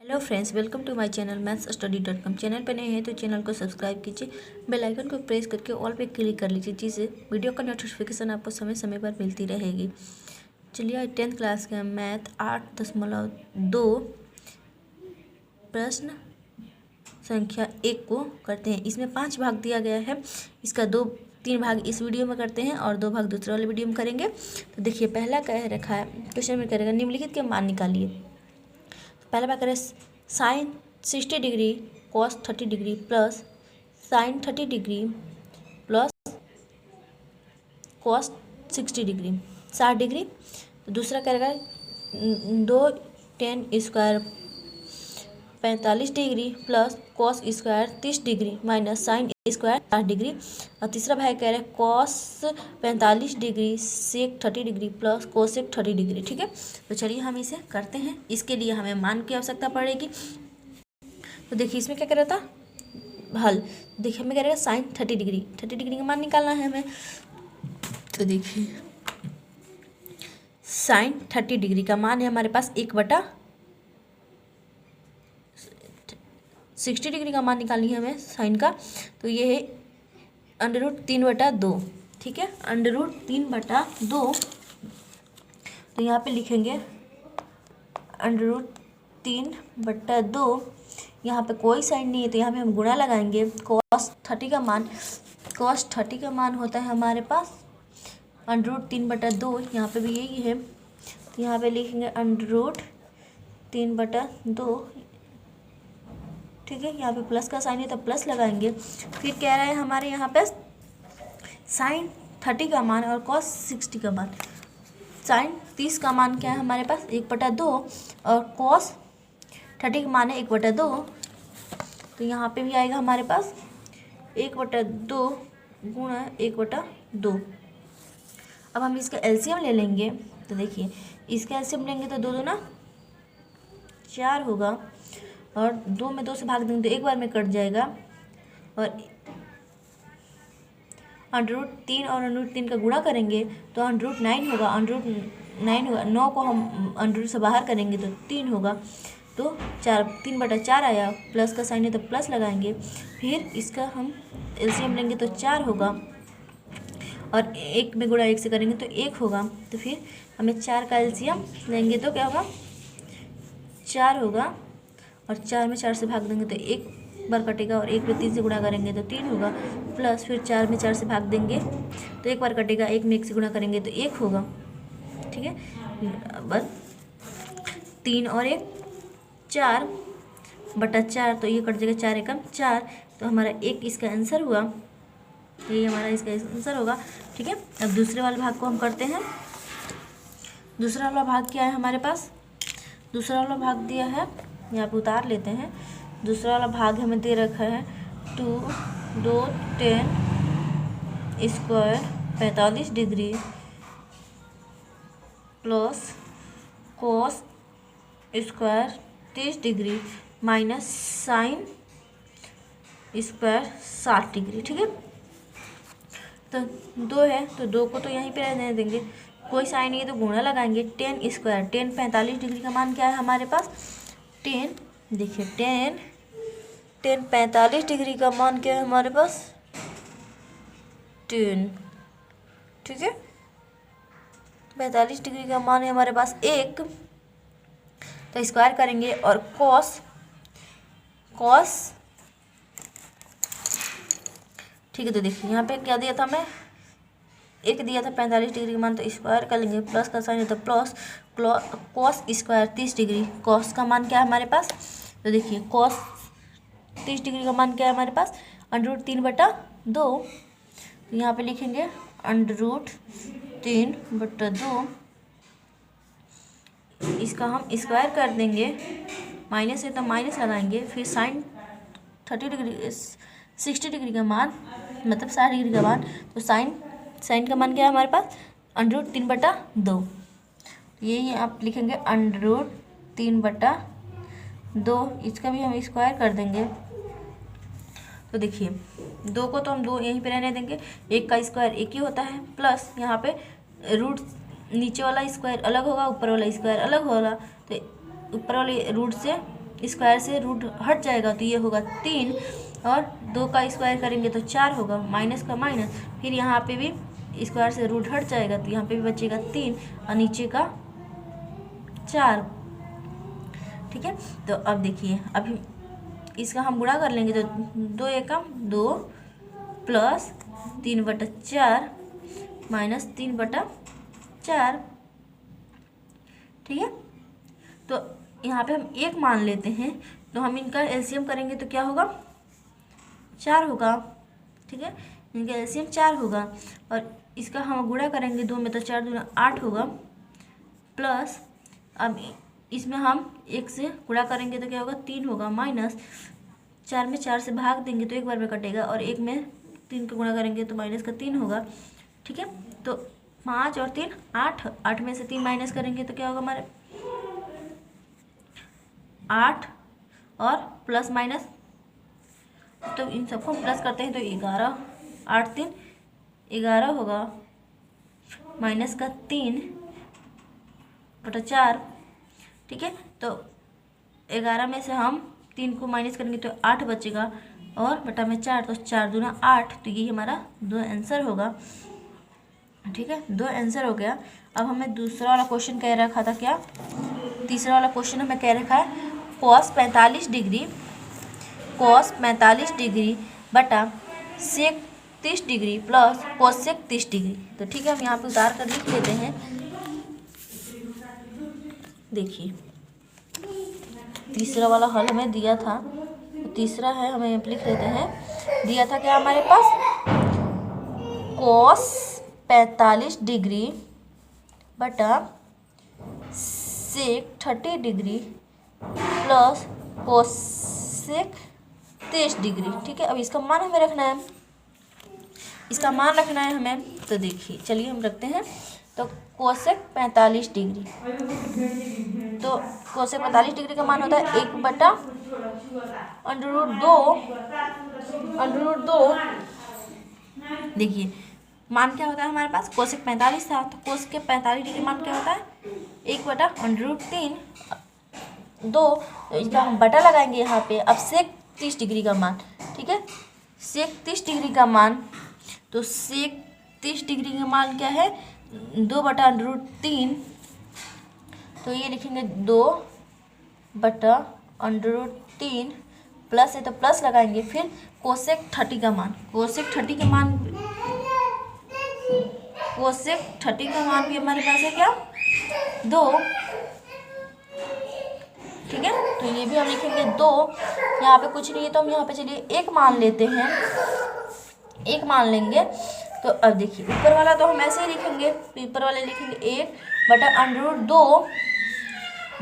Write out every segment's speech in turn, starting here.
Hello friends, welcome to my channel mathsstudy.com। Channel पर नए हैं तो चैनल को सब्सक्राइब कीजिए, बेल आइकन को प्रेस करके ऑल पे क्लिक कर लीजिए, जिससे वीडियो का नोटिफिकेशन आपको समय समय पर मिलती रहेगी। चलिए आज 10th क्लास का मैथ 8.2 प्रश्न संख्या 1 को करते हैं। इसमें 5 भाग दिया गया है। इसका 3 भाग इस वीडियो में करते हैं और 2 भाग दूसरे वाले वीडियो में करेंगे। तो देखिए, पहला कह रखा है क्वेश्चन में करेगा निम्नलिखित के मान निकालिए। पहला बात करें sine 60 degree cos 30 degree plus sine 30 degree plus cos 60 degree 60 degree. तो दूसरा करेगा 2 tan square 45 degree plus cos square 30 degree minus sine square 60 degree. और तीसरा भाग कह रहे हैं cos 45 degree sec 30 degree plus cosec 30 degree. ठीक है, तो चलिए हम इसे करते हैं। इसके लिए हमें मान की आवश्यकता पड़ेगी। तो देखिए इसमें क्या कर रहा था हल। देखिए हमें कह रहा है साइन 30 डिग्री का मान निकालना है हमें। तो देखिए साइन 30 डिग्री का मान है हमारे पास 1/60 डिग्री का मान निकालनी है हमें साइन का। तो ये है √3/2। ठीक है, √3/2। तो यहाँ पे लिखेंगे √3/2। यहाँ पे कोई साइन नहीं है तो यहाँ पे हम गुणा लगाएंगे। cos 30 का मान होता है हमारे पास √3/2। यहाँ पे भी यही है, तो यहाँ पे लिखेंगे √3/2। ठीक है, यहाँ पे प्लस का साइन है तो प्लस लगाएंगे। फिर कह रहा है हमारे यहाँ पे साइन 30 का मान और cos 60 का मान। साइन 30 का मान क्या है हमारे पास 1/2 और cos 30 का मान है 1/2। तो यहाँ पे भी आएगा हमारे पास 1/2 गुणा 1/2। अब हम इसका एलसीएम ले लेंगे। तो देखिए इसका एलसीएम लेंगे तो 2 दूना 4 होगा और 2 में 2 से भाग देंगे तो एक बार में कट जाएगा। और √3 और √3 का गुणा करेंगे तो √9 होगा। √9 होगा, 9 को हम √ से बाहर करेंगे तो 3 होगा। तो 3/4 आया, प्लस का साइन है तो प्लस लगाएंगे। फिर इसका हम एलसीएम लेंगे तो 4 होगा और 1 में गुणा 1 से करेंगे तो 1 होगा। तो फिर हमें 4 का एलसीएम लेंगे तो क्या होगा 4 होगा और 4 में 4 से भाग देंगे तो 1 बार कटेगा और 1 में 3 से गुणा करेंगे तो 3 होगा। प्लस फिर 4 में 4 से भाग देंगे तो 1 बार कटेगा, 1 में 1 से गुणा करेंगे तो 1 होगा। ठीक है, बस 3 और 1 4/4, तो ये कट जाएगा 4 एकम 4। तो हमारा 1 इसका आंसर हुआ, यही हमारा इसका आंसर होगा। ठीक है, अब दूसरे वाले भाग को हम करते हैं। दूसरा वाला भाग क्या है हमारे पास, दूसरा वाला भाग दिया है, यहाँ पे उतार लेते हैं। दूसरा वाला भाग हमें दे रखा है 2 tan square 45 degree plus cos square 30 degree minus sine square 60 degree. ठीक है, तो 2 है तो 2 को तो यहीं पे रहने देंगे, कोई साइन नहीं है तो गुणा लगाएंगे। tan स्क्वायर 45 डिग्री का मान क्या है हमारे पास देखिए tan 45 डिग्री का मान क्या है हमारे पास 10। ठीक है, 45 डिग्री का मान है हमारे पास 1, तो स्क्वायर करेंगे और cos ठीक है। तो देखिए यहाँ पे क्या दिया था, मैं 1 दिया था 45 डिग्री का मान, तो स्क्वायर कर लेंगे। प्लस का साइन है तो plus cos square 30 degree. cos का मान क्या है हमारे पास, तो देखिए cos 30 डिग्री का मान क्या है हमारे पास √3/2। यहाँ पे लिखेंगे √3/2। इसका हम स्क्वायर कर देंगे, माइनस है तो माइनस लगाएंगे। फिर साइन 60 डिग्री का मान मतलब 60 डिग्री का मान, तो साइन का मान क्या है हमारे पास √3/2। यही आप लिखेंगे √3/2। इसका भी हम स्क्वायर कर देंगे। तो देखिए 2 को तो हम 2 यहीं पे रहने देंगे, 1 का स्क्वायर 1 ही होता है। प्लस यहाँ पे रूट नीचे वाला स्क्वायर अलग होगा, ऊपर वाला स्क्वायर अलग होगा। तो ऊपर वाले रूट से स्क्वायर से रूट हट जाएगा तो ये होगा 3, और 2 का स्क्वायर करेंगे तो 4 होगा, माइनस का माइनस, फिर यहाँ पे भी स्क्वायर से रूट हट जाएगा तो यहाँ पे भी बचेगा 3 और नीचे का 4। ठीक है, तो अब देखिए अभी इसका हम गुणा कर लेंगे तो 2 एकम 2 प्लस 3/4 माइनस 3/4। ठीक है, तो यहाँ पे हम 1 मान लेते हैं, तो हम इनका एलसीएम करेंगे तो क्या होगा, 4 होगा। ठीक है, इनका एलसीएम 4 होगा, और इसका हम गुणा करेंगे 2 में तो 4 दूना 8 होगा, प्लस अब इसमें हम 1 से गुणा करेंगे तो क्या होगा, 3 होगा, माइनस 4 में 4 से भाग देंगे तो एक बार में कटेगा, और 1 में 3 का गुणा करेंगे तो माइनस का 3 होगा। ठीक है, तो 5 और 3 8, 8 में से 3 माइनस करेंगे तो क्या होगा हमारे 8, और प्लस माइनस, तो इन सबको प्लस करते हैं तो 11, 8 3 11 होगा, माइनस का 3/4। ठीक है, तो 11 में से हम 3 को माइनस करेंगे तो 8 बचेगा, और बटा में 4 तो 4 दूना 8, तो ये हमारा 2 आंसर होगा। ठीक है, 2 आंसर हो गया। अब हमें दूसरा वाला क्वेश्चन कह रखा था क्या, तीसरा वाला क्वेश्चन हमें कह रखा है cos 45 डिग्री बटा sec 30 degree plus cosec 30 degree. तो ठीक है, हम यहाँ पे उतार कर लिख लेते हैं। देखिए तीसरा वाला हल हमें दिया था, तो तीसरा है, हमें यहाँ पे लिख लेते हैं, दिया था क्या हमारे पास, cos 45 डिग्री बटा sec 30 degree plus cosec 30 degree. ठीक है, अब इसका मान हमें रखना है, इसका मान रखना है हमें, तो देखिए चलिए हम रखते हैं। तो cosec 45 डिग्री, तो cosec 45 डिग्री का मान होता है 1/√2। देखिए मान क्या होता है हमारे पास, cosec 45 था, तो cosec 45 डिग्री मान क्या होता है 1/√3 2, तो इसका हम बटा लगाएंगे यहाँ पे। अब sec 30 डिग्री का मान, ठीक है, sec 30 डिग्री का मान, तो sec 30 डिग्री का मान क्या है 2/√3, तो ये लिखेंगे 2/√3 प्लस है तो प्लस लगाएंगे, फिर cosec 30 का मान, cosec 30 का मान भी हमारे पास है क्या 2। ठीक है, तो ये भी हम लिखेंगे 2, यहाँ पे कुछ नहीं है तो हम यहाँ पे चलिए 1 मान लेते हैं, 1 मान लेंगे। तो अब देखिए ऊपर वाला तो हम ऐसे ही लिखेंगे, तो ऊपर वाले लिखेंगे 1/√2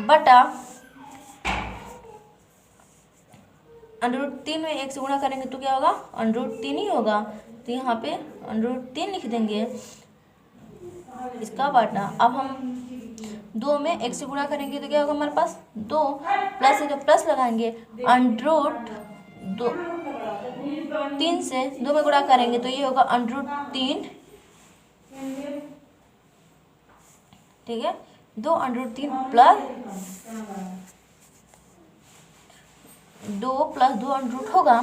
बटा √3 में 1 से गुणा करेंगे तो क्या होगा √3 ही होगा, तो यहाँ पे √3 लिख देंगे इसका बटा। अब हम 2 में 1 से गुणा करेंगे तो क्या होगा हमारे पास 2, प्लस है तो प्लस लगाएंगे, √3 से 2 में गुणा करेंगे तो ये होगा √3। ठीक है, 2√3 प्लस 2 प्लस 2 होगा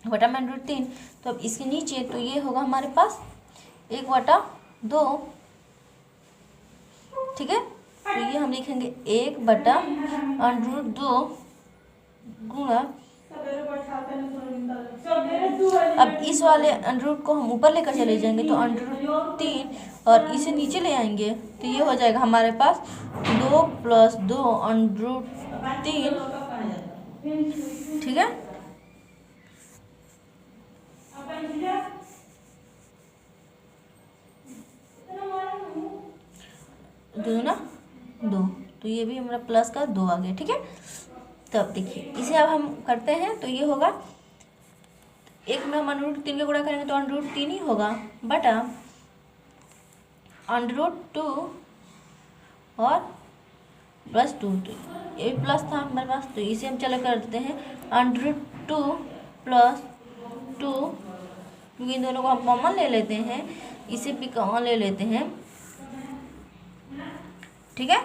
बटा में √3, तो अब इसके नीचे तो ये होगा हमारे पास 1/2। ठीक है, तो ये हम लिखेंगे 1/√2 गुणा, अब इस वाले √ को हम ऊपर लेकर चले जाएंगे तो √3 और इसे नीचे ले आएंगे तो ये हो जाएगा हमारे पास 2 + 2√3। ठीक है, दो ना 2, तो ये भी हमारा प्लस का 2 आ गया। ठीक है, तब देखिए इसे अब हम करते हैं तो ये होगा 1 में हम √3 का गुणा करेंगे तो √3 ही होगा बटा √2 और +2, तो ये प्लस था हमारे पास तो इसे हम चला कर देते हैं √2 + 2, क्योंकि इन दोनों को हम कॉमन ले लेते हैं, इसे भी कॉमन ले लेते हैं। ठीक है,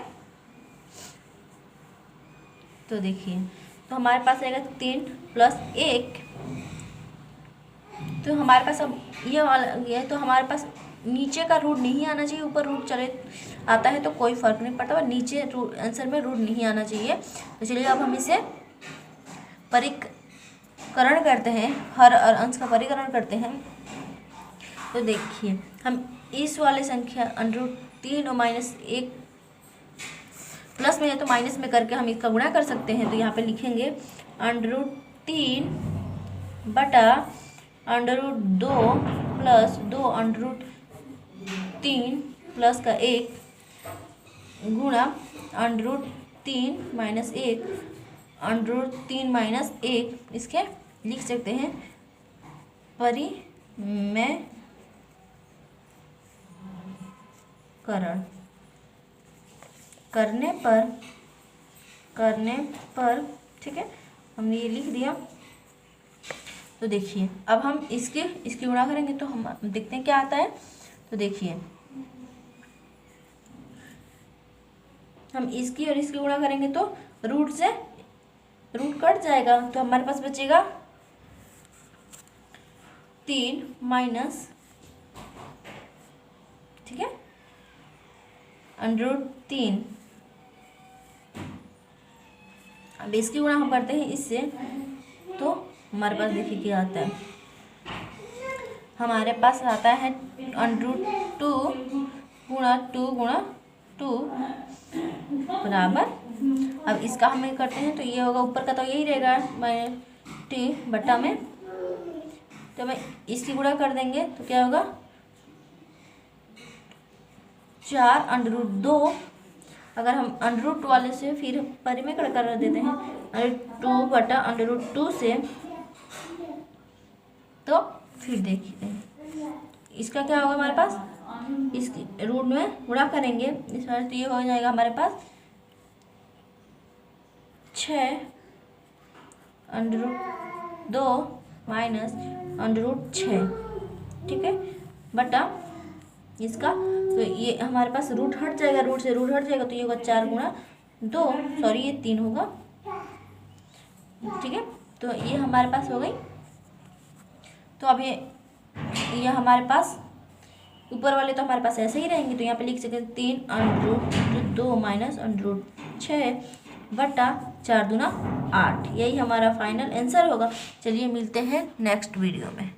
तो देखिए, तो हमारे पास आएगा 3 + 1। तो हमारे पास अब ये वाला ये, तो हमारे पास नीचे का रूट नहीं आना चाहिए, ऊपर रूट चले आता है तो कोई फर्क नहीं पड़ता, और नीचे आंसर में रूट नहीं आना चाहिए। तो चलिए अब हम इसे परिकरण करते हैं, हर और अंश का परिकरण करते हैं। तो देखिए, हम इस वाले संख्या √3 और -1 प्लस में है तो माइनस में करके हम इसका गुणा कर सकते हैं। तो यहाँ पे लिखेंगे √3 बटा √2 + 2 √3 प्लस का 1 गुणा √3 - 1 √3 - 1, इसके लिख सकते हैं परिमेयकरण करने पर ठीक है, हमने ये लिख दिया। तो देखिए, अब हम इसकी गुणा करेंगे तो हम देखते हैं क्या आता है। तो देखिए, हम इसकी और इसकी गुणा करेंगे तो रूट कट जाएगा, तो हमारे पास बचेगा 3 माइनस, ठीक है, √3। अब इसकी गुणा हम करते हैं इससे, तो हमारे पास देखिए क्या आता है। हमारे पास आता है √2 गुणा 2 गुणा 2 बराबर, अब इसका हम करते हैं तो ये होगा, ऊपर का तो यही रहेगा -t बटा में, तो मैं इसकी गुणा कर देंगे तो क्या होगा 4 √2। अगर हम √2 वाले से फिर परिमेय कर देते हैं √2 बटा √2 से, तो फिर देखिए इसका क्या होगा हमारे पास, इसकी रूट में गुणा करेंगे इस बार तो ये हो जाएगा हमारे पास 6 √2 माइनस √6, ठीक है, बटा इसका, तो ये हमारे पास रूट हट जाएगा, रूट से रूट हट जाएगा तो ये होगा 4 गुणा 2, सॉरी ये 3 होगा, ठीक है। तो ये हमारे पास हो गई। तो अब ये हमारे पास ऊपर वाले तो हमारे पास ऐसे ही रहेंगे, तो यहाँ पे लिख सकते हैं 3 √2 माइनस √6 बटा 4 दूना 8। यही हमारा फाइनल आंसर होगा। चलिए मिलते हैं नेक्स्ट वीडियो में।